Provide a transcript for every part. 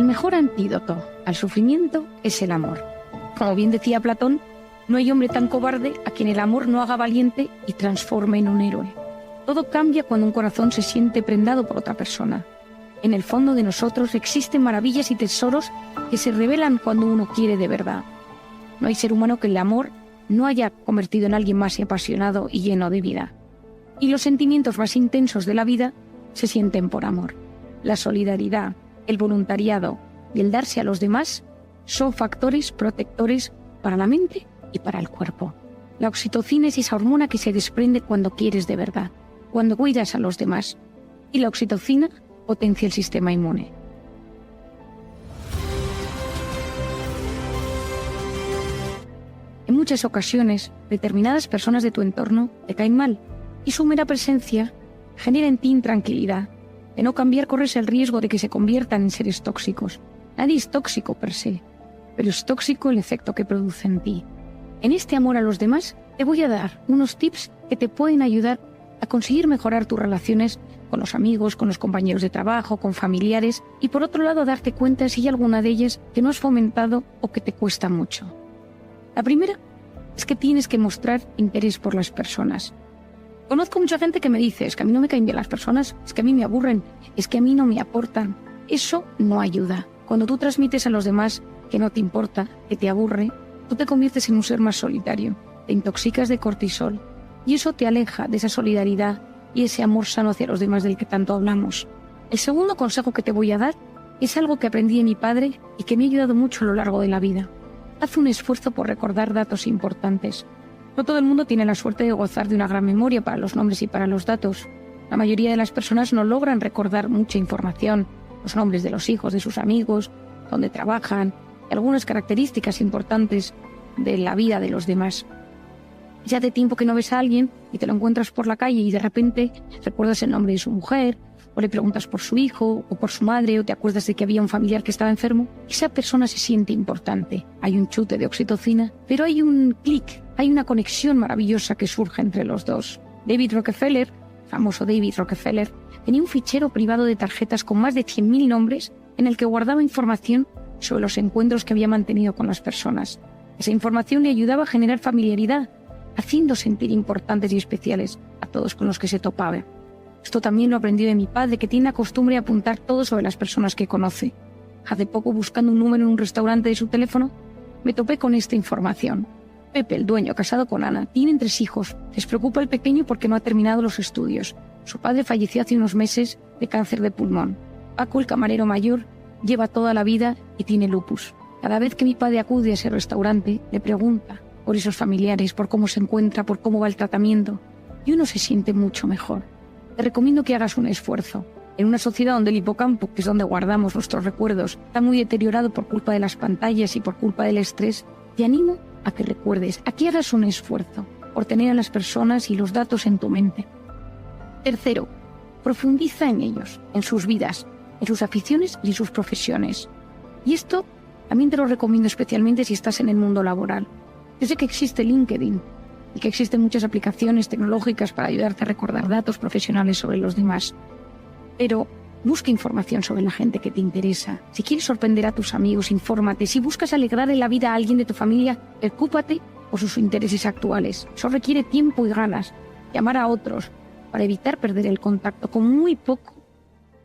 mejor antídoto al sufrimiento es el amor. Como bien decía Platón, no hay hombre tan cobarde a quien el amor no haga valiente y transforme en un héroe. Todo cambia cuando un corazón se siente prendado por otra persona. En el fondo de nosotros existen maravillas y tesoros que se revelan cuando uno quiere de verdad. No hay ser humano que el amor no haya convertido en alguien más apasionado y lleno de vida. Y los sentimientos más intensos de la vida se sienten por amor. La solidaridad, el voluntariado y el darse a los demás son factores protectores para la mente y para el cuerpo. La oxitocina es esa hormona que se desprende cuando quieres de verdad, cuando cuidas a los demás. Y la oxitocina potencia el sistema inmune. En muchas ocasiones, determinadas personas de tu entorno te caen mal y su mera presencia genera en ti intranquilidad. De no cambiar corres el riesgo de que se conviertan en seres tóxicos. Nadie es tóxico per se, pero es tóxico el efecto que produce en ti. En este amor a los demás te voy a dar unos tips que te pueden ayudar a conseguir mejorar tus relaciones con los amigos, con los compañeros de trabajo, con familiares y por otro lado darte cuenta si hay alguna de ellas que no has fomentado o que te cuesta mucho. La primera es que tienes que mostrar interés por las personas. Conozco mucha gente que me dice, es que a mí no me caen bien las personas, es que a mí me aburren, es que a mí no me aportan. Eso no ayuda. Cuando tú transmites a los demás que no te importa, que te aburre, tú te conviertes en un ser más solitario, te intoxicas de cortisol y eso te aleja de esa solidaridad y ese amor sano hacia los demás del que tanto hablamos. El segundo consejo que te voy a dar es algo que aprendí de mi padre y que me ha ayudado mucho a lo largo de la vida. Haz un esfuerzo por recordar datos importantes. No todo el mundo tiene la suerte de gozar de una gran memoria para los nombres y para los datos. La mayoría de las personas no logran recordar mucha información, los nombres de los hijos, de sus amigos, dónde trabajan, y algunas características importantes de la vida de los demás. Ya de tiempo que no ves a alguien y te lo encuentras por la calle y de repente recuerdas el nombre de su mujer, o le preguntas por su hijo o por su madre, o te acuerdas de que había un familiar que estaba enfermo, esa persona se siente importante. Hay un chute de oxitocina, pero hay un clic, hay una conexión maravillosa que surge entre los dos. David Rockefeller, famoso David Rockefeller, tenía un fichero privado de tarjetas con más de 100.000 nombres en el que guardaba información sobre los encuentros que había mantenido con las personas. Esa información le ayudaba a generar familiaridad, haciendo sentir importantes y especiales a todos con los que se topaba. Esto también lo aprendí de mi padre, que tiene la costumbre de apuntar todo sobre las personas que conoce. Hace poco, buscando un número en un restaurante de su teléfono, me topé con esta información. Pepe, el dueño, casado con Ana, tienen 3 hijos. Les preocupa el pequeño porque no ha terminado los estudios. Su padre falleció hace unos meses de cáncer de pulmón. Paco, el camarero mayor, lleva toda la vida y tiene lupus. Cada vez que mi padre acude a ese restaurante, le pregunta por esos familiares, por cómo se encuentra, por cómo va el tratamiento, y uno se siente mucho mejor. Te recomiendo que hagas un esfuerzo. En una sociedad donde el hipocampo, que es donde guardamos nuestros recuerdos, está muy deteriorado por culpa de las pantallas y por culpa del estrés, te animo a que recuerdes, a que hagas un esfuerzo por tener a las personas y los datos en tu mente. Tercero, profundiza en ellos, en sus vidas, en sus aficiones y en sus profesiones. Y esto también te lo recomiendo especialmente si estás en el mundo laboral. Yo sé que existe LinkedIn y que existen muchas aplicaciones tecnológicas para ayudarte a recordar datos profesionales sobre los demás. Pero busca información sobre la gente que te interesa. Si quieres sorprender a tus amigos, infórmate. Si buscas alegrarle la vida a alguien de tu familia, preocúpate por sus intereses actuales. Eso requiere tiempo y ganas. Llamar a otros para evitar perder el contacto. Con muy poco,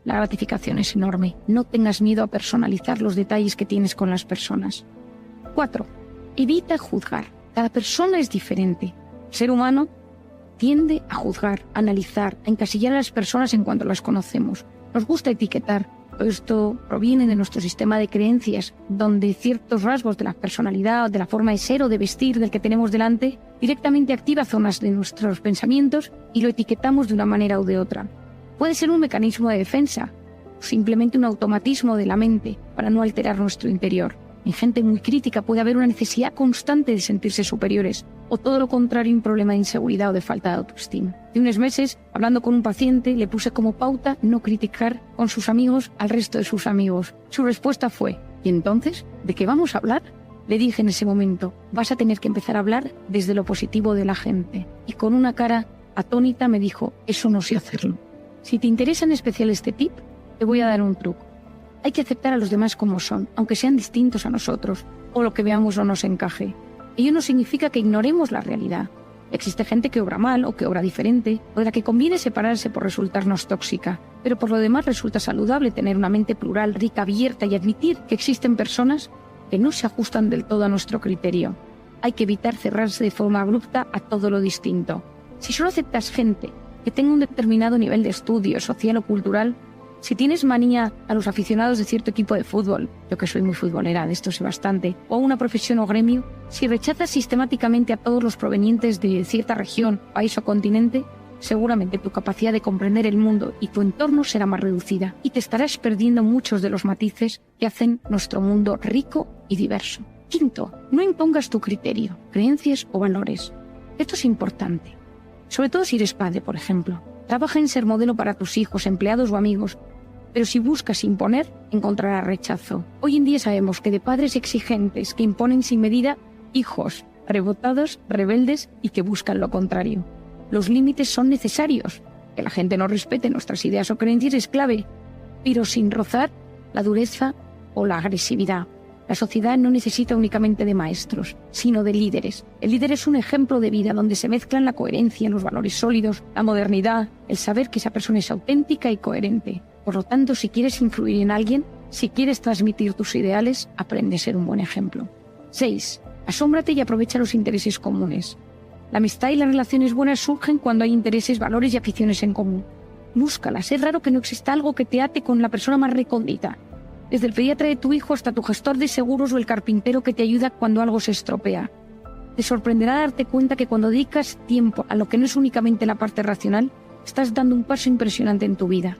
la gratificación es enorme. No tengas miedo a personalizar los detalles que tienes con las personas. 4. Evita juzgar. Cada persona es diferente. El ser humano tiende a juzgar, a analizar, a encasillar a las personas en cuanto las conocemos. Nos gusta etiquetar. Todo esto proviene de nuestro sistema de creencias, donde ciertos rasgos de la personalidad, de la forma de ser o de vestir del que tenemos delante, directamente activa zonas de nuestros pensamientos y lo etiquetamos de una manera u de otra. Puede ser un mecanismo de defensa, o simplemente un automatismo de la mente para no alterar nuestro interior. En gente muy crítica puede haber una necesidad constante de sentirse superiores, o todo lo contrario, un problema de inseguridad o de falta de autoestima. Hace unos meses, hablando con un paciente, le puse como pauta no criticar con sus amigos al resto de sus amigos. Su respuesta fue: ¿y entonces? ¿De qué vamos a hablar? Le dije en ese momento: vas a tener que empezar a hablar desde lo positivo de la gente. Y con una cara atónita me dijo: eso no sé hacerlo. Si te interesa en especial este tip, te voy a dar un truco. Hay que aceptar a los demás como son, aunque sean distintos a nosotros, o lo que veamos no nos encaje. Ello no significa que ignoremos la realidad. Existe gente que obra mal o que obra diferente, o de la que conviene separarse por resultarnos tóxica, pero por lo demás resulta saludable tener una mente plural, rica, abierta y admitir que existen personas que no se ajustan del todo a nuestro criterio. Hay que evitar cerrarse de forma abrupta a todo lo distinto. Si solo aceptas gente que tenga un determinado nivel de estudio social o cultural, si tienes manía a los aficionados de cierto equipo de fútbol, yo que soy muy futbolera, de esto sé bastante, o a una profesión o gremio, si rechazas sistemáticamente a todos los provenientes de cierta región, país o continente, seguramente tu capacidad de comprender el mundo y tu entorno será más reducida y te estarás perdiendo muchos de los matices que hacen nuestro mundo rico y diverso. Quinto, no impongas tu criterio, creencias o valores. Esto es importante, sobre todo si eres padre, por ejemplo. Trabaja en ser modelo para tus hijos, empleados o amigos, pero si buscas imponer, encontrarás rechazo. Hoy en día sabemos que de padres exigentes que imponen sin medida, hijos rebotados, rebeldes y que buscan lo contrario. Los límites son necesarios. Que la gente no respete nuestras ideas o creencias es clave, pero sin rozar la dureza o la agresividad. La sociedad no necesita únicamente de maestros, sino de líderes. El líder es un ejemplo de vida donde se mezclan la coherencia, los valores sólidos, la modernidad, el saber que esa persona es auténtica y coherente. Por lo tanto, si quieres influir en alguien, si quieres transmitir tus ideales, aprende a ser un buen ejemplo. 6. Asómbrate y aprovecha los intereses comunes. La amistad y las relaciones buenas surgen cuando hay intereses, valores y aficiones en común. Búscalas. Es raro que no exista algo que te ate con la persona más recóndita. Desde el pediatra de tu hijo hasta tu gestor de seguros o el carpintero que te ayuda cuando algo se estropea. Te sorprenderá darte cuenta que cuando dedicas tiempo a lo que no es únicamente la parte racional, estás dando un paso impresionante en tu vida.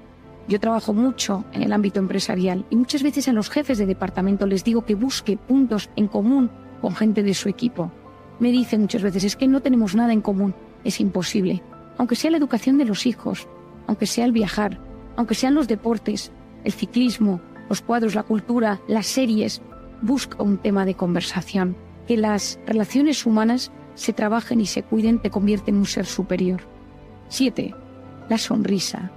Yo trabajo mucho en el ámbito empresarial y muchas veces a los jefes de departamento les digo que busque puntos en común con gente de su equipo. Me dicen muchas veces, es que no tenemos nada en común. Es imposible. Aunque sea la educación de los hijos, aunque sea el viajar, aunque sean los deportes, el ciclismo, los cuadros, la cultura, las series, busca un tema de conversación. Que las relaciones humanas se trabajen y se cuiden te convierte en un ser superior. 7. La sonrisa.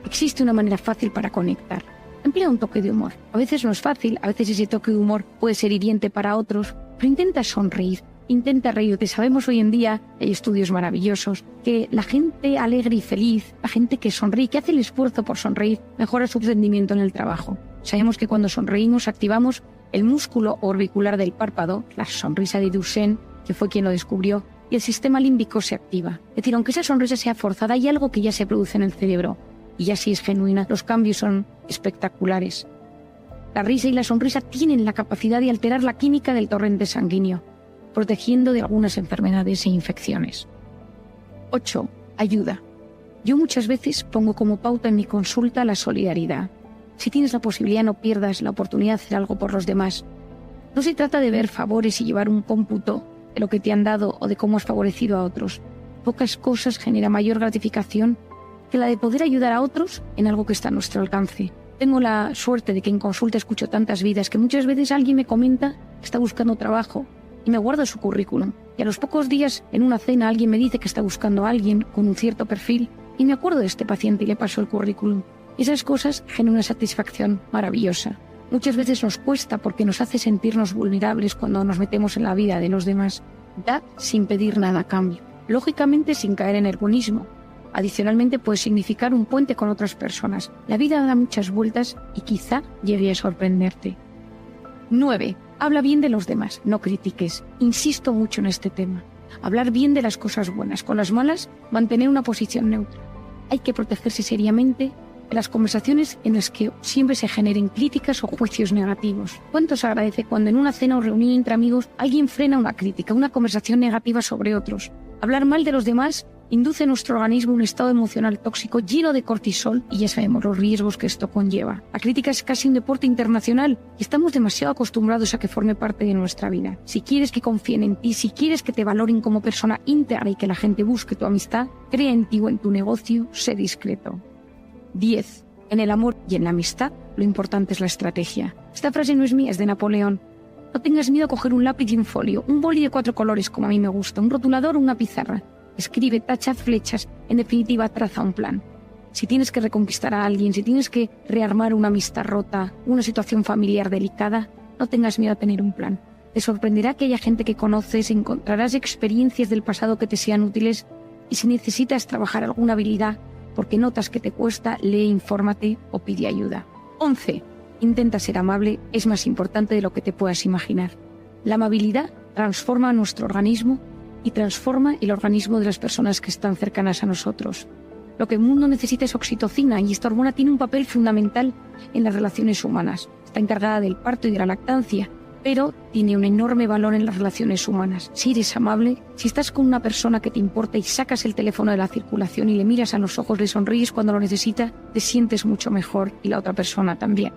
Existe una manera fácil para conectar. Emplea un toque de humor. A veces no es fácil, a veces ese toque de humor puede ser hiriente para otros, pero intenta sonreír, intenta reírte. Sabemos hoy en día, hay estudios maravillosos, que la gente alegre y feliz, la gente que sonríe, que hace el esfuerzo por sonreír, mejora su rendimiento en el trabajo. Sabemos que cuando sonreímos activamos el músculo orbicular del párpado, la sonrisa de Duchenne, que fue quien lo descubrió, y el sistema límbico se activa. Es decir, aunque esa sonrisa sea forzada, hay algo que ya se produce en el cerebro. Y ya si es genuina, los cambios son espectaculares. La risa y la sonrisa tienen la capacidad de alterar la química del torrente sanguíneo, protegiendo de algunas enfermedades e infecciones. 8. Ayuda. Yo muchas veces pongo como pauta en mi consulta la solidaridad. Si tienes la posibilidad, no pierdas la oportunidad de hacer algo por los demás. No se trata de ver favores y llevar un cómputo de lo que te han dado o de cómo has favorecido a otros. Pocas cosas generan mayor gratificación que la de poder ayudar a otros en algo que está a nuestro alcance. Tengo la suerte de que en consulta escucho tantas vidas que muchas veces alguien me comenta que está buscando trabajo y me guardo su currículum. Y a los pocos días, en una cena, alguien me dice que está buscando a alguien con un cierto perfil y me acuerdo de este paciente y le paso el currículum. Esas cosas generan una satisfacción maravillosa. Muchas veces nos cuesta porque nos hace sentirnos vulnerables cuando nos metemos en la vida de los demás. Da sin pedir nada a cambio. Lógicamente sin caer en el buenismo. Adicionalmente puede significar un puente con otras personas. La vida da muchas vueltas y quizá llegue a sorprenderte. 9. Habla bien de los demás, no critiques. Insisto mucho en este tema. Hablar bien de las cosas buenas. Con las malas, mantener una posición neutra. Hay que protegerse seriamente de las conversaciones en las que siempre se generen críticas o juicios negativos. ¿Cuánto se agradece cuando en una cena o reunión entre amigos alguien frena una crítica, una conversación negativa sobre otros? Hablar mal de los demás induce en nuestro organismo un estado emocional tóxico lleno de cortisol y ya sabemos los riesgos que esto conlleva. La crítica es casi un deporte internacional y estamos demasiado acostumbrados a que forme parte de nuestra vida. Si quieres que confíen en ti, si quieres que te valoren como persona íntegra y que la gente busque tu amistad, crea en ti o en tu negocio, sé discreto. 10. En el amor y en la amistad, lo importante es la estrategia. Esta frase no es mía, es de Napoleón. No tengas miedo a coger un lápiz y un folio, un boli de 4 colores como a mí me gusta, un rotulador o una pizarra. Escribe, tacha, flechas, en definitiva traza un plan. Si tienes que reconquistar a alguien, si tienes que rearmar una amistad rota, una situación familiar delicada, no tengas miedo a tener un plan. Te sorprenderá que haya gente que conoces, encontrarás experiencias del pasado que te sean útiles y si necesitas trabajar alguna habilidad porque notas que te cuesta, lee, infórmate o pide ayuda. 11. Intenta ser amable, es más importante de lo que te puedas imaginar. La amabilidad transforma nuestro organismo y transforma el organismo de las personas que están cercanas a nosotros. Lo que el mundo necesita es oxitocina y esta hormona tiene un papel fundamental en las relaciones humanas. Está encargada del parto y de la lactancia, pero tiene un enorme valor en las relaciones humanas. Si eres amable, si estás con una persona que te importa y sacas el teléfono de la circulación y le miras a los ojos, le sonríes cuando lo necesita, te sientes mucho mejor y la otra persona también.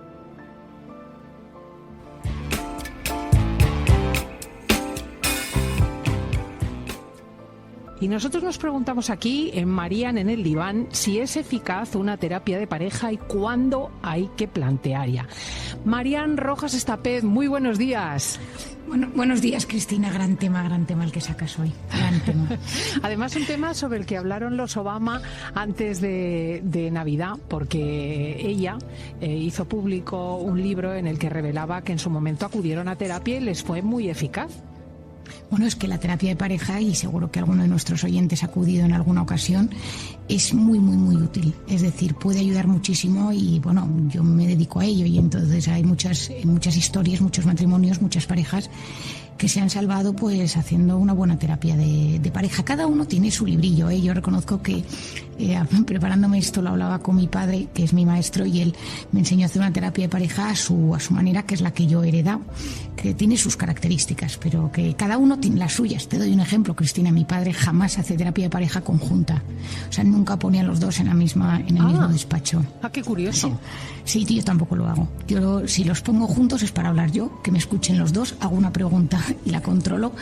Y nosotros nos preguntamos aquí, en Marían en el diván, si es eficaz una terapia de pareja y cuándo hay que plantearla. Marían Rojas Estapez, muy buenos días. Bueno, buenos días, Cristina. Gran tema el que sacas hoy. Gran tema. Además, un tema sobre el que hablaron los Obama antes de Navidad, porque ella hizo público un libro en el que revelaba que en su momento acudieron a terapia y les fue muy eficaz. Bueno, es que la terapia de pareja, y seguro que alguno de nuestros oyentes ha acudido en alguna ocasión, es muy, muy, muy útil. Es decir, puede ayudar muchísimo y, bueno, yo me dedico a ello y entonces hay muchas historias, muchos matrimonios, muchas parejas que se han salvado pues haciendo una buena terapia de pareja. Cada uno tiene su librillo, ¿eh? Yo reconozco que preparándome esto lo hablaba con mi padre, que es mi maestro, y él me enseñó a hacer una terapia de pareja a su manera, que es la que yo he heredado, que tiene sus características, pero que cada uno tiene las suyas. Te doy un ejemplo, Cristina. Mi padre jamás hace terapia de pareja conjunta. O sea, nunca pone a los dos en el mismo despacho. Ah, qué curioso. Sí, yo tampoco lo hago. Yo, si los pongo juntos es para hablar yo, que me escuchen los dos, hago una pregunta y la controlo,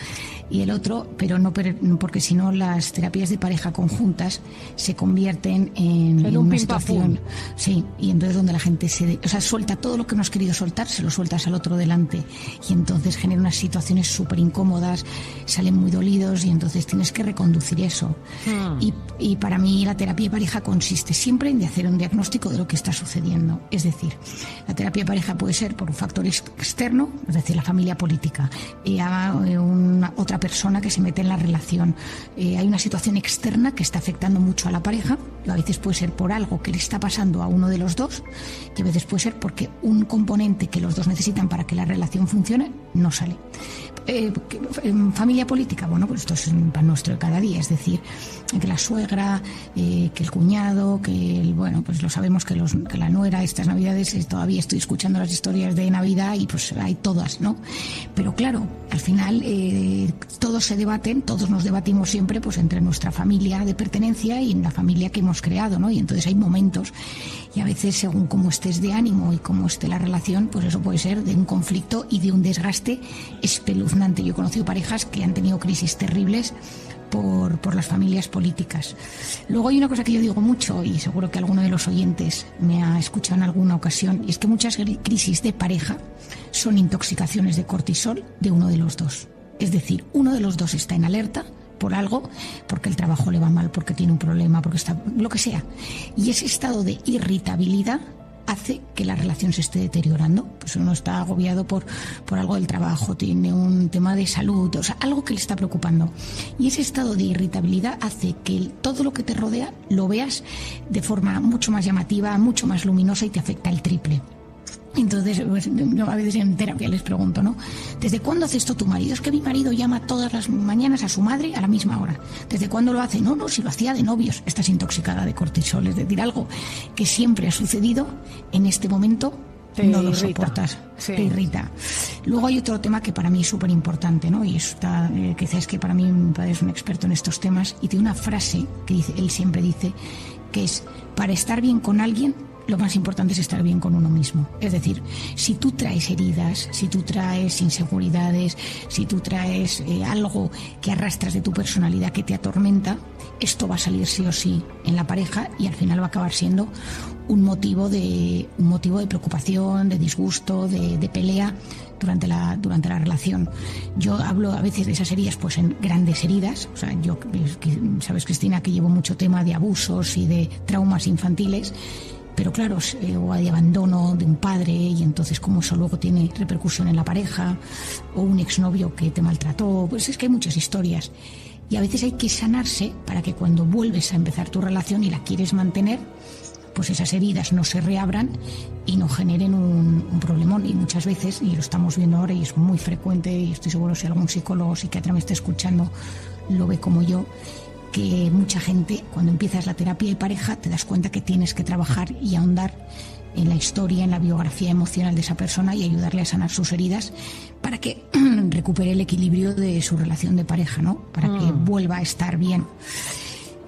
y el otro, pero no porque si no las terapias de pareja conjuntas se convierten en una situación, sí, y entonces donde la gente suelta todo lo que no has querido soltar, se lo sueltas al otro delante, y entonces genera unas situaciones súper incómodas, salen muy dolidos y entonces tienes que reconducir eso. Y para mí la terapia de pareja consiste siempre en hacer un diagnóstico de lo que está sucediendo. Es decir, la terapia de pareja puede ser por un factor externo, es decir, la familia política, otra persona que se mete en la relación, hay una situación externa que está afectando mucho a la pareja, y a veces puede ser por algo que le está pasando a uno de los dos, y a veces puede ser porque un componente que los dos necesitan para que la relación funcione no sale. Familia política, bueno, pues esto es un pan nuestro de cada día, es decir, que la suegra, que el cuñado, bueno, pues lo sabemos que la nuera, estas navidades, todavía estoy escuchando las historias de Navidad y pues hay todas, ¿no? Pero claro, al final todos se debaten, todos nos debatimos siempre pues entre nuestra familia de pertenencia y en la familia que hemos creado, ¿no? Y entonces hay momentos, y a veces según cómo estés de ánimo y cómo esté la relación, pues eso puede ser de un conflicto y de un desgaste espeluznante. Yo he conocido parejas que han tenido crisis terribles por las familias políticas. Luego hay una cosa que yo digo mucho, y seguro que alguno de los oyentes me ha escuchado en alguna ocasión, y es que muchas crisis de pareja son intoxicaciones de cortisol de uno de los dos. Es decir, uno de los dos está en alerta por algo, porque el trabajo le va mal, porque tiene un problema, porque está lo que sea. Y ese estado de irritabilidad hace que la relación se esté deteriorando. Pues uno está agobiado por algo del trabajo, tiene un tema de salud, o sea, algo que le está preocupando. Y ese estado de irritabilidad hace que todo lo que te rodea lo veas de forma mucho más llamativa, mucho más luminosa, y te afecta el triple. Entonces, pues, yo a veces en terapia les pregunto, ¿no? ¿Desde cuándo hace esto tu marido? Es que mi marido llama todas las mañanas a su madre a la misma hora. ¿Desde cuándo lo hace? No, si lo hacía de novios. Estás intoxicada de cortisol, es decir, algo que siempre ha sucedido, en este momento no lo soportas, sí. Te irrita. Luego hay otro tema que para mí es súper importante, ¿no? Y está, quizás que para mí mi padre es un experto en estos temas, y tiene una frase que él siempre dice, que es: para estar bien con alguien, lo más importante es estar bien con uno mismo. Es decir, si tú traes heridas, si tú traes inseguridades, si tú traes algo que arrastras de tu personalidad que te atormenta, esto va a salir sí o sí en la pareja y al final va a acabar siendo un motivo de preocupación, de disgusto, de pelea durante la relación. Yo hablo a veces de esas heridas pues en grandes heridas, o sea, yo, sabes, Cristina, que llevo mucho tema de abusos y de traumas infantiles, pero claro, o de abandono de un padre, y entonces cómo eso luego tiene repercusión en la pareja, o un exnovio que te maltrató, pues es que hay muchas historias. Y a veces hay que sanarse para que cuando vuelves a empezar tu relación y la quieres mantener, pues esas heridas no se reabran y no generen un problemón. Y muchas veces, y lo estamos viendo ahora y es muy frecuente, y estoy seguro si algún psicólogo o psiquiatra me está escuchando lo ve como yo, que mucha gente, cuando empiezas la terapia de pareja, te das cuenta que tienes que trabajar y ahondar en la historia, en la biografía emocional de esa persona y ayudarle a sanar sus heridas para que recupere el equilibrio de su relación de pareja, ¿no? Para que vuelva a estar bien.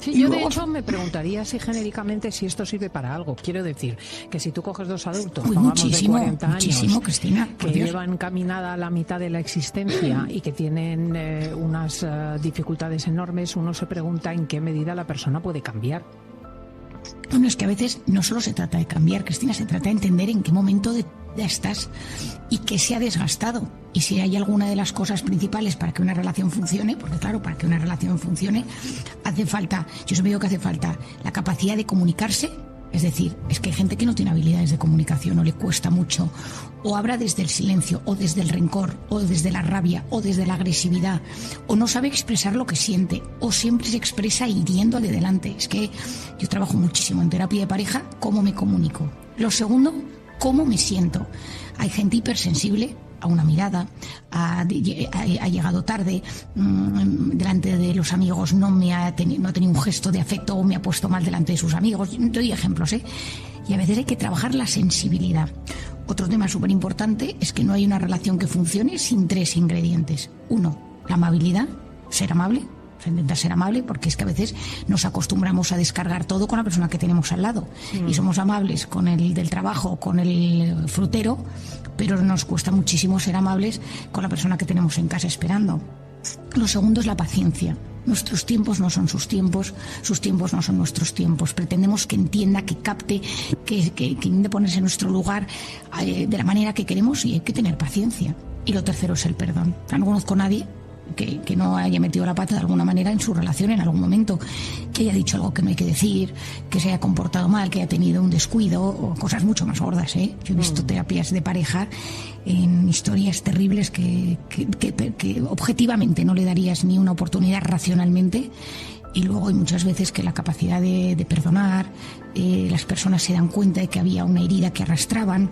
Sí, yo de hecho me preguntaría así genéricamente si esto sirve para algo. Quiero decir que si tú coges dos adultos, pongamos de 40 años, Cristina, que llevan caminada la mitad de la existencia y que tienen unas dificultades enormes, uno se pregunta en qué medida la persona puede cambiar. Bueno, es que a veces no solo se trata de cambiar, Cristina, se trata de entender en qué momento ya estás y qué se ha desgastado. Y si hay alguna de las cosas principales para que una relación funcione, porque claro, para que una relación funcione hace falta, yo siempre digo que hace falta la capacidad de comunicarse. Es decir, es que hay gente que no tiene habilidades de comunicación o le cuesta mucho, o habla desde el silencio, o desde el rencor, o desde la rabia, o desde la agresividad, o no sabe expresar lo que siente, o siempre se expresa hiriendo al de delante. Es que yo trabajo muchísimo en terapia de pareja, cómo me comunico. Lo segundo, cómo me siento. Hay gente hipersensible a una mirada, ha llegado tarde, delante de los amigos no ha tenido un gesto de afecto o me ha puesto mal delante de sus amigos. Doy ejemplos, ¿eh? Y a veces hay que trabajar la sensibilidad. Otro tema súper importante es que no hay una relación que funcione sin 3 ingredientes. 1, la amabilidad, ser amable. Intentar ser amable, porque es que a veces nos acostumbramos a descargar todo con la persona que tenemos al lado y somos amables con el del trabajo, con el frutero, pero nos cuesta muchísimo ser amables con la persona que tenemos en casa esperando. Lo segundo es la paciencia. Nuestros tiempos no son sus tiempos no son nuestros tiempos. Pretendemos que entienda, que capte, que intente ponerse en nuestro lugar de la manera que queremos, y hay que tener paciencia. Y lo tercero es el perdón. No conozco a nadie que no haya metido la pata de alguna manera en su relación en algún momento, que haya dicho algo que no hay que decir, que se haya comportado mal, que haya tenido un descuido, o cosas mucho más gordas, ¿eh? Yo he visto terapias de pareja en historias terribles que objetivamente no le darías ni una oportunidad racionalmente. Y luego hay muchas veces que la capacidad de perdonar, las personas se dan cuenta de que había una herida que arrastraban,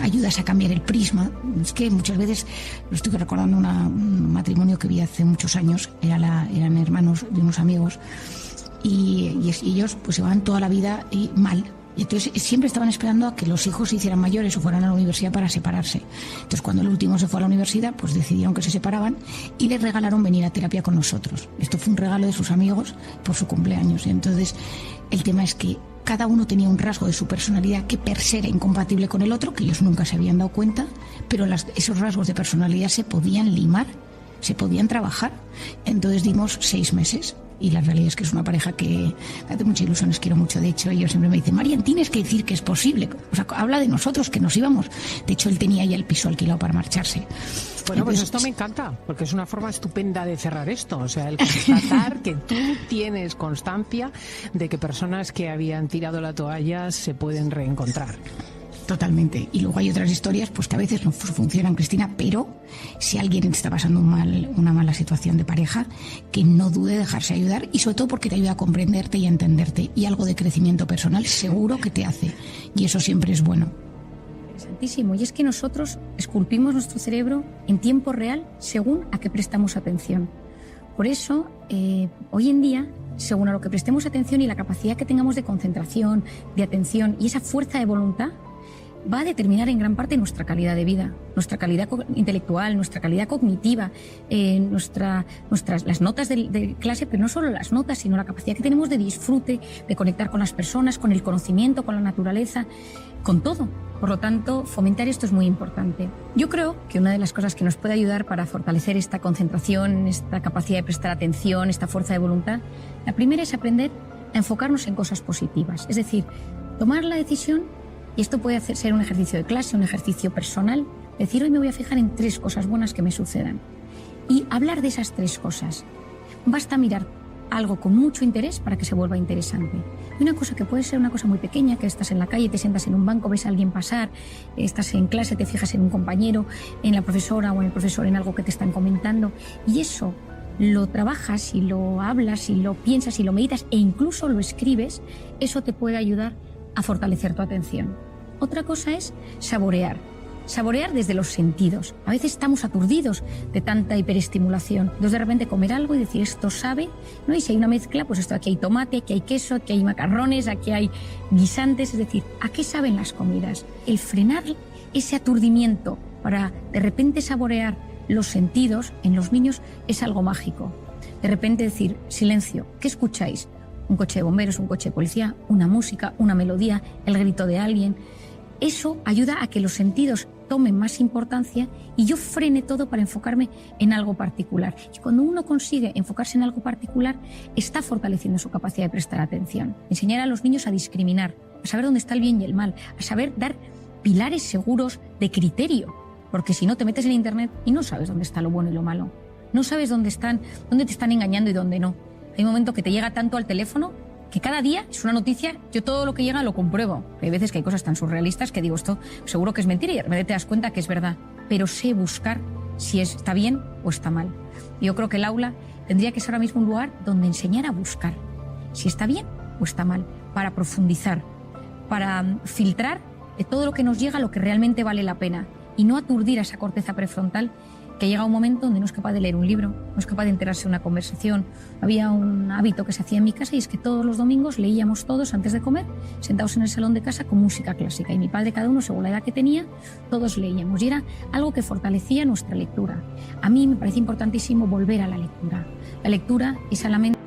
ayudas a cambiar el prisma. Es que muchas veces, estoy recordando un matrimonio que vi hace muchos años, eran hermanos de unos amigos, y ellos pues llevaban toda la vida mal. Y entonces siempre estaban esperando a que los hijos se hicieran mayores o fueran a la universidad para separarse. Entonces cuando el último se fue a la universidad, pues decidieron que se separaban y les regalaron venir a terapia con nosotros. Esto fue un regalo de sus amigos por su cumpleaños. Y entonces el tema es que cada uno tenía un rasgo de su personalidad que per se era incompatible con el otro, que ellos nunca se habían dado cuenta, pero esos rasgos de personalidad se podían limar, se podían trabajar. Entonces dimos 6 meses. Y la realidad es que es una pareja que me hace mucha ilusión, les quiero mucho. De hecho, ellos siempre me dicen: Marian, tienes que decir que es posible. O sea, habla de nosotros, que nos íbamos. De hecho, él tenía ya el piso alquilado para marcharse. Bueno, entonces, pues esto me encanta, porque es una forma estupenda de cerrar esto. O sea, el constatar que tú tienes constancia de que personas que habían tirado la toalla se pueden reencontrar. Totalmente. Y luego hay otras historias pues que a veces no funcionan, Cristina, pero si alguien está pasando una mala situación de pareja, que no dude de dejarse ayudar, y sobre todo porque te ayuda a comprenderte y a entenderte, y algo de crecimiento personal seguro que te hace, y eso siempre es bueno. Interesantísimo. Y es que nosotros esculpimos nuestro cerebro en tiempo real según a qué prestamos atención. Por eso, hoy en día, según a lo que prestemos atención y la capacidad que tengamos de concentración, de atención y esa fuerza de voluntad, va a determinar en gran parte nuestra calidad de vida, nuestra calidad intelectual, nuestra calidad cognitiva, las notas de clase, pero no solo las notas, sino la capacidad que tenemos de disfrute, de conectar con las personas, con el conocimiento, con la naturaleza, con todo. Por lo tanto, fomentar esto es muy importante. Yo creo que una de las cosas que nos puede ayudar para fortalecer esta concentración, esta capacidad de prestar atención, esta fuerza de voluntad, la primera es aprender a enfocarnos en cosas positivas. Es decir, tomar la decisión, y esto puede ser un ejercicio de clase, un ejercicio personal, decir hoy me voy a fijar en 3 cosas buenas que me sucedan y hablar de esas 3 cosas. Basta mirar algo con mucho interés para que se vuelva interesante. Y una cosa que puede ser una cosa muy pequeña, que estás en la calle, te sientas en un banco, ves a alguien pasar, estás en clase, te fijas en un compañero, en la profesora o en el profesor, en algo que te están comentando, y eso lo trabajas y lo hablas y lo piensas y lo meditas e incluso lo escribes, eso te puede ayudar a fortalecer tu atención. Otra cosa es saborear. Saborear desde los sentidos. A veces estamos aturdidos de tanta hiperestimulación. Entonces de repente comer algo y decir esto sabe, ¿no? Y si hay una mezcla, pues esto aquí hay tomate, aquí hay queso, aquí hay macarrones, aquí hay guisantes. Es decir, ¿a qué saben las comidas? El frenar ese aturdimiento para de repente saborear los sentidos en los niños es algo mágico. De repente decir, silencio, ¿qué escucháis? Un coche de bomberos, un coche de policía, una música, una melodía, el grito de alguien. Eso ayuda a que los sentidos tomen más importancia y yo frene todo para enfocarme en algo particular. Y cuando uno consigue enfocarse en algo particular, está fortaleciendo su capacidad de prestar atención. Enseñar a los niños a discriminar, a saber dónde está el bien y el mal, a saber dar pilares seguros de criterio. Porque si no, te metes en Internet y no sabes dónde está lo bueno y lo malo. No sabes dónde te están engañando y dónde no. Hay un momento que te llega tanto al teléfono que cada día es una noticia, yo todo lo que llega lo compruebo. Hay veces que hay cosas tan surrealistas que digo, esto seguro que es mentira y de repente te das cuenta que es verdad. Pero sé buscar si está bien o está mal. Yo creo que el aula tendría que ser ahora mismo un lugar donde enseñar a buscar si está bien o está mal, para profundizar, para filtrar de todo lo que nos llega lo que realmente vale la pena y no aturdir a esa corteza prefrontal que llega un momento donde no es capaz de leer un libro, no es capaz de enterarse de una conversación. Había un hábito que se hacía en mi casa y es que todos los domingos leíamos todos antes de comer, sentados en el salón de casa con música clásica. Y mi padre, cada uno según la edad que tenía, todos leíamos. Y era algo que fortalecía nuestra lectura. A mí me parece importantísimo volver a la lectura. La lectura es a la mente.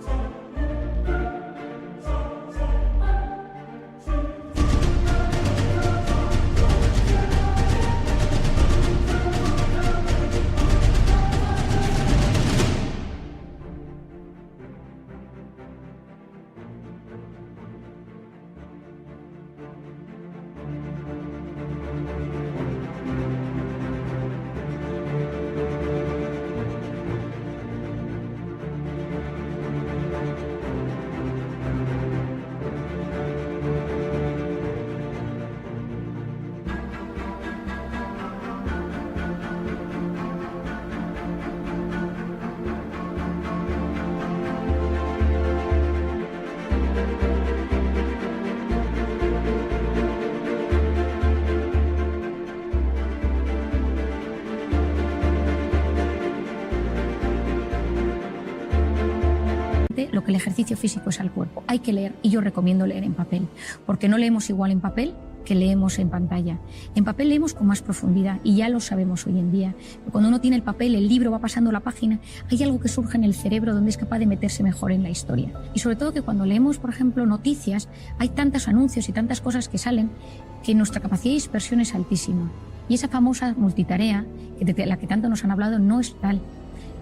Lo que el ejercicio físico es al cuerpo. Hay que leer y yo recomiendo leer en papel, porque no leemos igual en papel que leemos en pantalla. En papel leemos con más profundidad y ya lo sabemos hoy en día. Cuando uno tiene el papel, el libro va pasando la página, hay algo que surge en el cerebro donde es capaz de meterse mejor en la historia. Y sobre todo que cuando leemos, por ejemplo, noticias, hay tantos anuncios y tantas cosas que salen que nuestra capacidad de dispersión es altísima. Y esa famosa multitarea, de la que tanto nos han hablado, no es tal.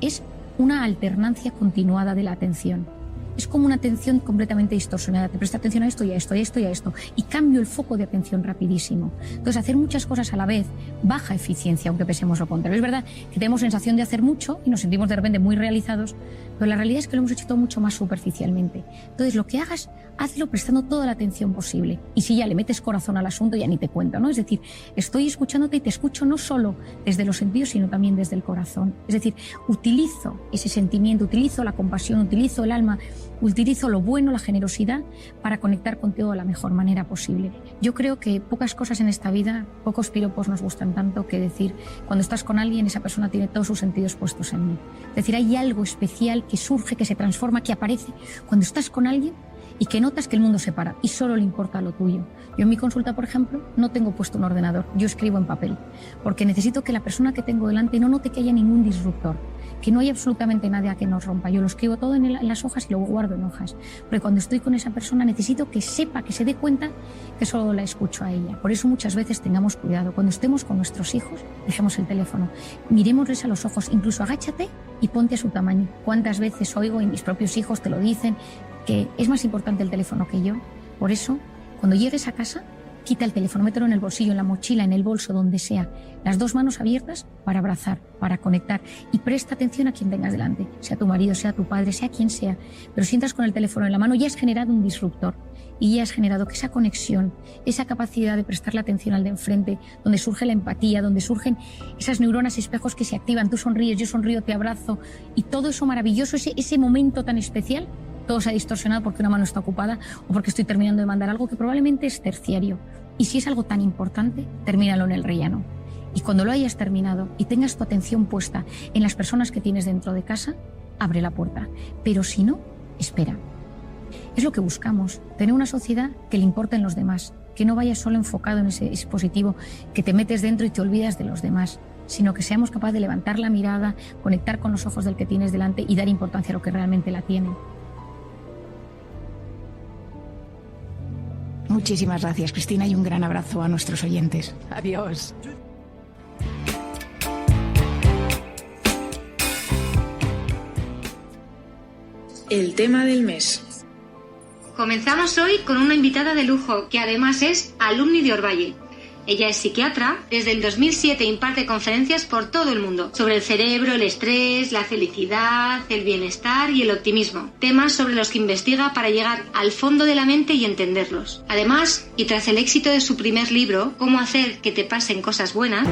Es una alternancia continuada de la atención. Es como una atención completamente distorsionada. Te presta atención a esto y a esto, a esto y a esto. Y cambio el foco de atención rapidísimo. Entonces, hacer muchas cosas a la vez baja eficiencia, aunque pensemos lo contrario. Es verdad que tenemos sensación de hacer mucho y nos sentimos de repente muy realizados, pero la realidad es que lo hemos hecho todo mucho más superficialmente. Entonces, lo que hagas, hazlo prestando toda la atención posible. Y si ya le metes corazón al asunto, ya ni te cuento, ¿no? Es decir, estoy escuchándote y te escucho no solo desde los sentidos, sino también desde el corazón. Es decir, utilizo ese sentimiento, utilizo la compasión, utilizo el alma, utilizo lo bueno, la generosidad para conectar contigo de la mejor manera posible. Yo creo que pocas cosas en esta vida, pocos piropos nos gustan tanto que decir, cuando estás con alguien, esa persona tiene todos sus sentidos puestos en mí. Es decir, hay algo especial que surge, que se transforma, que aparece cuando estás con alguien y que notas que el mundo se para y solo le importa lo tuyo. Yo en mi consulta, por ejemplo, no tengo puesto un ordenador, yo escribo en papel, porque necesito que la persona que tengo delante no note que haya ningún disruptor, que no haya absolutamente nada que nos rompa. Yo lo escribo todo en las hojas y lo guardo en hojas, porque cuando estoy con esa persona necesito que sepa, que se dé cuenta que solo la escucho a ella. Por eso muchas veces tengamos cuidado. Cuando estemos con nuestros hijos, dejemos el teléfono, miremosles a los ojos, incluso agáchate y ponte a su tamaño. ¿Cuántas veces oigo, y mis propios hijos te lo dicen, que es más importante el teléfono que yo? Por eso, cuando llegues a casa, quita el teléfono, mételo en el bolsillo, en la mochila, en el bolso, donde sea. Las dos manos abiertas para abrazar, para conectar. Y presta atención a quien tengas delante, sea tu marido, sea tu padre, sea quien sea. Pero si entras con el teléfono en la mano, ya has generado un disruptor. Y ya has generado que esa conexión, esa capacidad de prestarle atención al de enfrente, donde surge la empatía, donde surgen esas neuronas espejos que se activan. Tú sonríes, yo sonrío, te abrazo. Y todo eso maravilloso, ese momento tan especial, todo se ha distorsionado porque una mano está ocupada o porque estoy terminando de mandar algo que probablemente es terciario. Y si es algo tan importante, termínalo en el rellano. Y cuando lo hayas terminado y tengas tu atención puesta en las personas que tienes dentro de casa, abre la puerta. Pero si no, espera. Es lo que buscamos, tener una sociedad que le importe en los demás, que no vaya solo enfocado en ese dispositivo, que te metes dentro y te olvidas de los demás, sino que seamos capaces de levantar la mirada, conectar con los ojos del que tienes delante y dar importancia a lo que realmente la tiene. Muchísimas gracias, Cristina, y un gran abrazo a nuestros oyentes. Adiós. El tema del mes. Comenzamos hoy con una invitada de lujo que además es alumni de Orvalle. Ella es psiquiatra, desde el 2007 imparte conferencias por todo el mundo sobre el cerebro, el estrés, la felicidad, el bienestar y el optimismo, temas sobre los que investiga para llegar al fondo de la mente y entenderlos. Además, y tras el éxito de su primer libro, Cómo hacer que te pasen cosas buenas,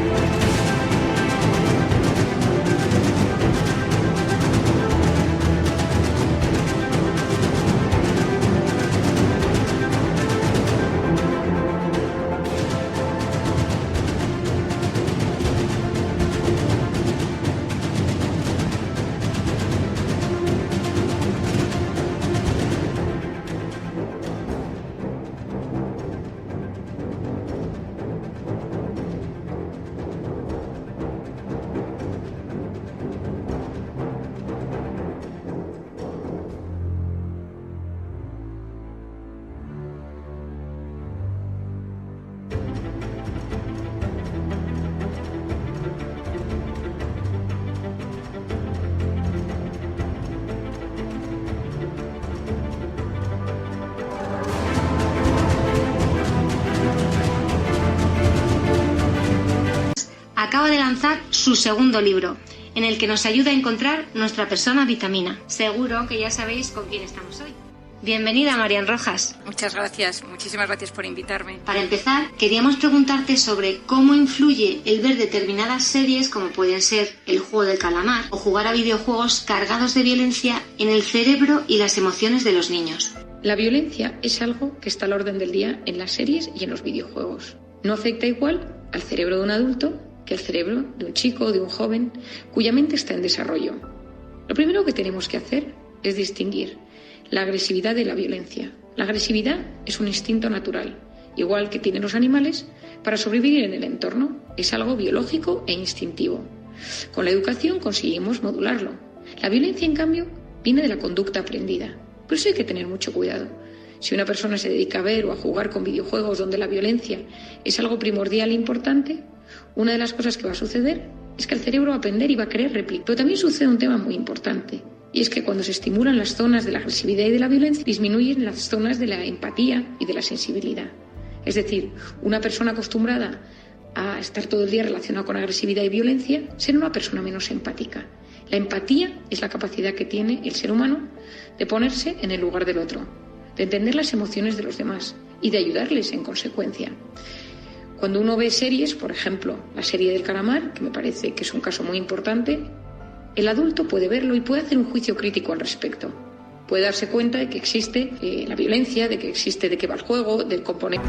acaba de lanzar su segundo libro, en el que nos ayuda a encontrar nuestra persona vitamina. Seguro que ya sabéis con quién estamos hoy. Bienvenida, Marian Rojas. Muchas gracias, muchísimas gracias por invitarme. Para empezar, queríamos preguntarte sobre cómo influye el ver determinadas series, como pueden ser El juego del calamar, o jugar a videojuegos cargados de violencia en el cerebro y las emociones de los niños. La violencia es algo que está al orden del día en las series y en los videojuegos. No afecta igual al cerebro de un adulto que al cerebro de un chico o de un joven cuya mente está en desarrollo. Lo primero que tenemos que hacer es distinguir la agresividad de la violencia. La agresividad es un instinto natural, igual que tienen los animales, para sobrevivir en el entorno. Es algo biológico e instintivo. Con la educación conseguimos modularlo. La violencia, en cambio, viene de la conducta aprendida. Por eso hay que tener mucho cuidado. Si una persona se dedica a ver o a jugar con videojuegos donde la violencia es algo primordial e importante, una de las cosas que va a suceder es que el cerebro va a aprender y va a querer replicar. Pero también sucede un tema muy importante, y es que cuando se estimulan las zonas de la agresividad y de la violencia, disminuyen las zonas de la empatía y de la sensibilidad. Es decir, una persona acostumbrada a estar todo el día relacionada con agresividad y violencia será una persona menos empática. La empatía es la capacidad que tiene el ser humano de ponerse en el lugar del otro, de entender las emociones de los demás y de ayudarles en consecuencia. Cuando uno ve series, por ejemplo, la serie del calamar, que me parece que es un caso muy importante, el adulto puede verlo y puede hacer un juicio crítico al respecto. Puede darse cuenta de que existe la violencia, de que existe de qué va el juego, del componente.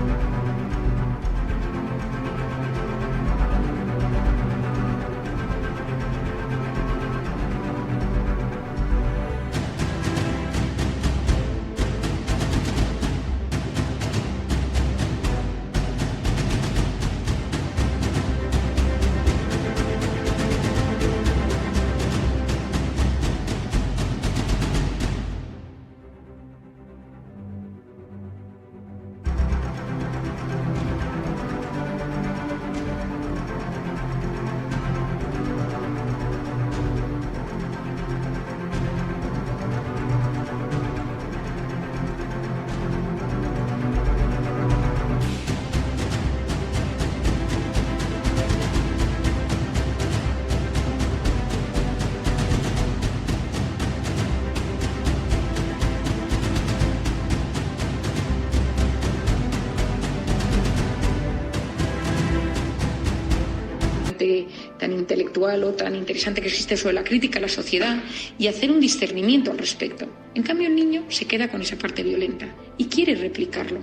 intelectual o tan interesante que existe sobre la crítica a la sociedad y hacer un discernimiento al respecto. En cambio, el niño se queda con esa parte violenta y quiere replicarlo.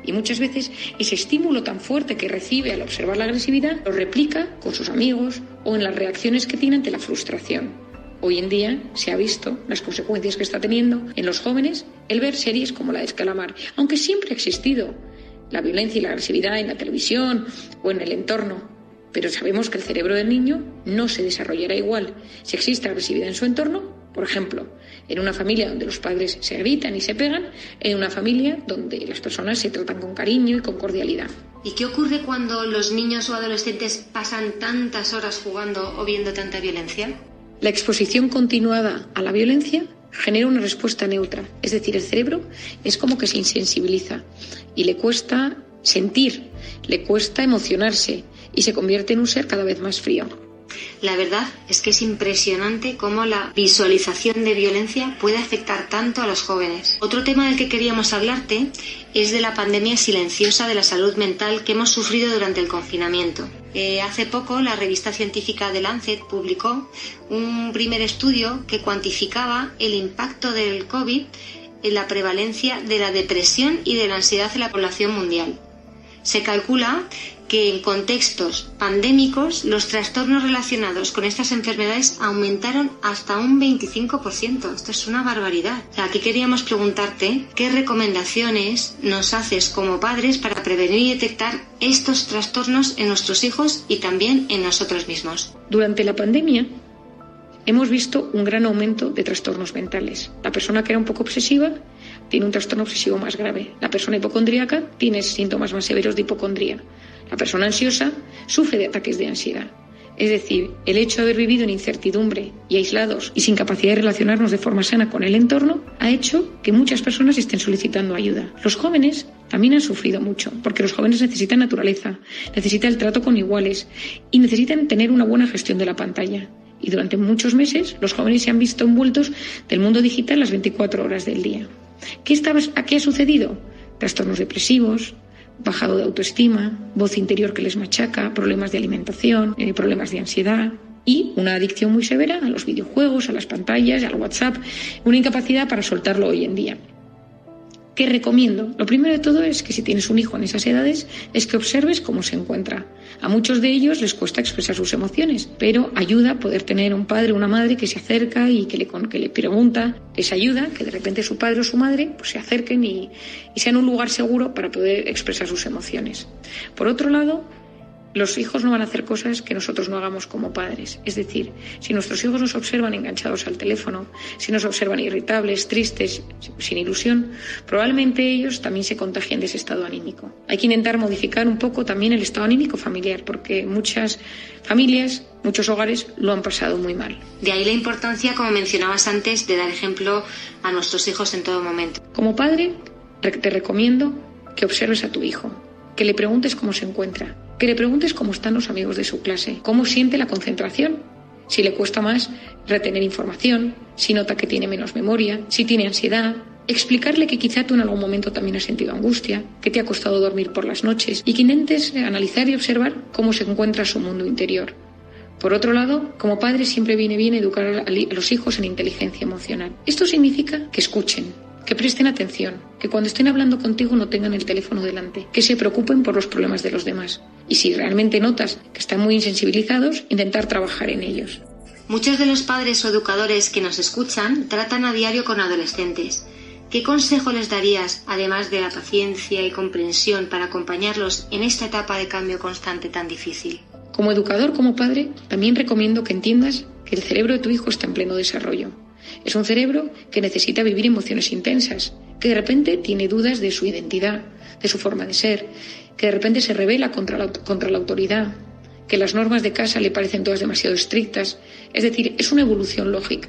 Y muchas veces ese estímulo tan fuerte que recibe al observar la agresividad lo replica con sus amigos o en las reacciones que tiene ante la frustración. Hoy en día se ha visto las consecuencias que está teniendo en los jóvenes el ver series como la de Escalamar, aunque siempre ha existido la violencia y la agresividad en la televisión o en el entorno, pero sabemos que el cerebro del niño no se desarrollará igual si existe agresividad en su entorno. Por ejemplo, en una familia donde los padres se gritan y se pegan, en una familia donde las personas se tratan con cariño y con cordialidad. ¿Y qué ocurre cuando los niños o adolescentes pasan tantas horas jugando o viendo tanta violencia? La exposición continuada a la violencia genera una respuesta neutra, es decir, el cerebro es como que se insensibiliza y le cuesta sentir, le cuesta emocionarse y se convierte en un ser cada vez más frío. La verdad es que es impresionante cómo la visualización de violencia puede afectar tanto a los jóvenes. Otro tema del que queríamos hablarte es de la pandemia silenciosa de la salud mental que hemos sufrido durante el confinamiento. Hace poco la revista científica The Lancet publicó un primer estudio que cuantificaba el impacto del COVID en la prevalencia de la depresión y de la ansiedad en la población mundial. Se calcula que en contextos pandémicos los trastornos relacionados con estas enfermedades aumentaron hasta un 25%. Esto es una barbaridad. Aquí queríamos preguntarte qué recomendaciones nos haces como padres para prevenir y detectar estos trastornos en nuestros hijos y también en nosotros mismos. Durante la pandemia hemos visto un gran aumento de trastornos mentales. La persona que era un poco obsesiva tiene un trastorno obsesivo más grave. La persona hipocondríaca tiene síntomas más severos de hipocondría. La persona ansiosa sufre de ataques de ansiedad. Es decir, el hecho de haber vivido en incertidumbre y aislados y sin capacidad de relacionarnos de forma sana con el entorno ha hecho que muchas personas estén solicitando ayuda. Los jóvenes también han sufrido mucho, porque los jóvenes necesitan naturaleza, necesitan el trato con iguales y necesitan tener una buena gestión de la pantalla. Y durante muchos meses los jóvenes se han visto envueltos del mundo digital las 24 horas del día. ¿Qué ha sucedido? Trastornos depresivos, bajado de autoestima, voz interior que les machaca, problemas de alimentación, problemas de ansiedad y una adicción muy severa a los videojuegos, a las pantallas, al WhatsApp, una incapacidad para soltarlo hoy en día. ¿Qué recomiendo? Lo primero de todo es que si tienes un hijo en esas edades es que observes cómo se encuentra. A muchos de ellos les cuesta expresar sus emociones, pero ayuda a poder tener un padre o una madre que se acerca y que le pregunta, les ayuda, que de repente su padre o su madre pues se acerquen y sean un lugar seguro para poder expresar sus emociones. Por otro lado, los hijos no van a hacer cosas que nosotros no hagamos como padres. Es decir, si nuestros hijos nos observan enganchados al teléfono, si nos observan irritables, tristes, sin ilusión, probablemente ellos también se contagien de ese estado anímico. Hay que intentar modificar un poco también el estado anímico familiar, porque muchas familias, muchos hogares lo han pasado muy mal. De ahí la importancia, como mencionabas antes, de dar ejemplo a nuestros hijos en todo momento. Como padre, te recomiendo que observes a tu hijo, que le preguntes cómo se encuentra, que le preguntes cómo están los amigos de su clase, cómo siente la concentración, si le cuesta más retener información, si nota que tiene menos memoria, si tiene ansiedad. Explicarle que quizá tú en algún momento también has sentido angustia, que te ha costado dormir por las noches y que intentes analizar y observar cómo se encuentra su mundo interior. Por otro lado, como padre siempre viene bien educar a los hijos en inteligencia emocional. Esto significa que escuchen, que presten atención, que cuando estén hablando contigo no tengan el teléfono delante, que se preocupen por los problemas de los demás. Y si realmente notas que están muy insensibilizados, intentar trabajar en ellos. Muchos de los padres o educadores que nos escuchan tratan a diario con adolescentes. ¿Qué consejo les darías, además de la paciencia y comprensión, para acompañarlos en esta etapa de cambio constante tan difícil? Como educador, como padre, también recomiendo que entiendas que el cerebro de tu hijo está en pleno desarrollo. Es un cerebro que necesita vivir emociones intensas, que de repente tiene dudas de su identidad, de su forma de ser, que de repente se rebela contra la autoridad, que las normas de casa le parecen todas demasiado estrictas. Es decir, es una evolución lógica.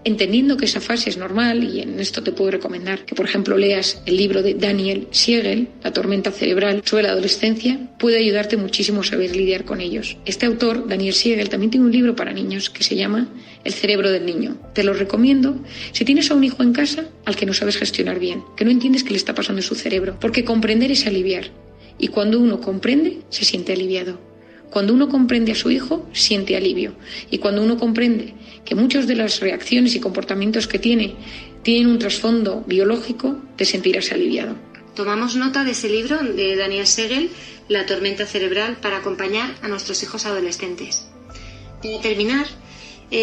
Entendiendo que esa fase es normal, y en esto te puedo recomendar que, por ejemplo, leas el libro de Daniel Siegel, La tormenta cerebral, sobre la adolescencia, puede ayudarte muchísimo a saber lidiar con ellos. Este autor, Daniel Siegel, también tiene un libro para niños que se llama El cerebro del niño. Te lo recomiendo si tienes a un hijo en casa al que no sabes gestionar bien, que no entiendes qué le está pasando en su cerebro, porque comprender es aliviar, y cuando uno comprende, se siente aliviado. Cuando uno comprende a su hijo, siente alivio. Y cuando uno comprende que muchas de las reacciones y comportamientos que tienen un trasfondo biológico, te sentirás aliviado. Tomamos nota de ese libro de Daniel Segel, La tormenta cerebral, para acompañar a nuestros hijos adolescentes. Para terminar,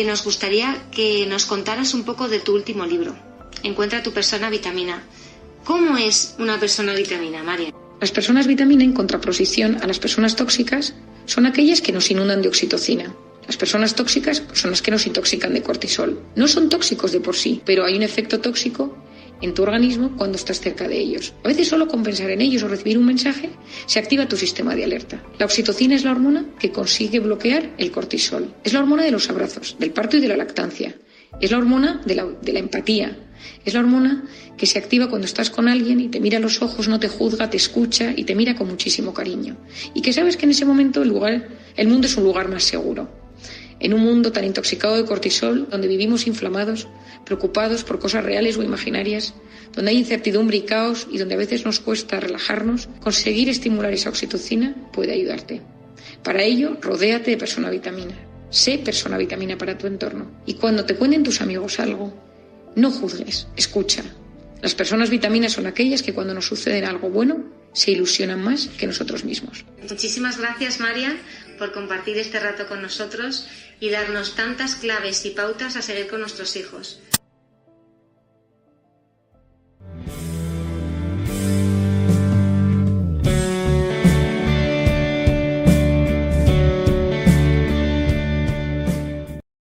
nos gustaría que nos contaras un poco de tu último libro, Encuentra tu persona vitamina. ¿Cómo es una persona vitamina, María? Las personas vitamina, en contraposición a las personas tóxicas, son aquellas que nos inundan de oxitocina. Las personas tóxicas son las que nos intoxican de cortisol. No son tóxicos de por sí, pero hay un efecto tóxico en tu organismo cuando estás cerca de ellos. A veces solo con pensar en ellos o recibir un mensaje se activa tu sistema de alerta. La oxitocina es la hormona que consigue bloquear el cortisol. Es la hormona de los abrazos, del parto y de la lactancia. Es la hormona de la empatía. Es la hormona que se activa cuando estás con alguien y te mira a los ojos, no te juzga, te escucha y te mira con muchísimo cariño. Y que sabes que en ese momento el mundo es un lugar más seguro. En un mundo tan intoxicado de cortisol, donde vivimos inflamados, preocupados por cosas reales o imaginarias, donde hay incertidumbre y caos y donde a veces nos cuesta relajarnos, conseguir estimular esa oxitocina puede ayudarte. Para ello, rodéate de persona vitamina. Sé persona vitamina para tu entorno. Y cuando te cuenten tus amigos algo, no juzgues, escucha. Las personas vitaminas son aquellas que cuando nos sucede algo bueno, se ilusionan más que nosotros mismos. Muchísimas gracias, María, por compartir este rato con nosotros y darnos tantas claves y pautas a seguir con nuestros hijos.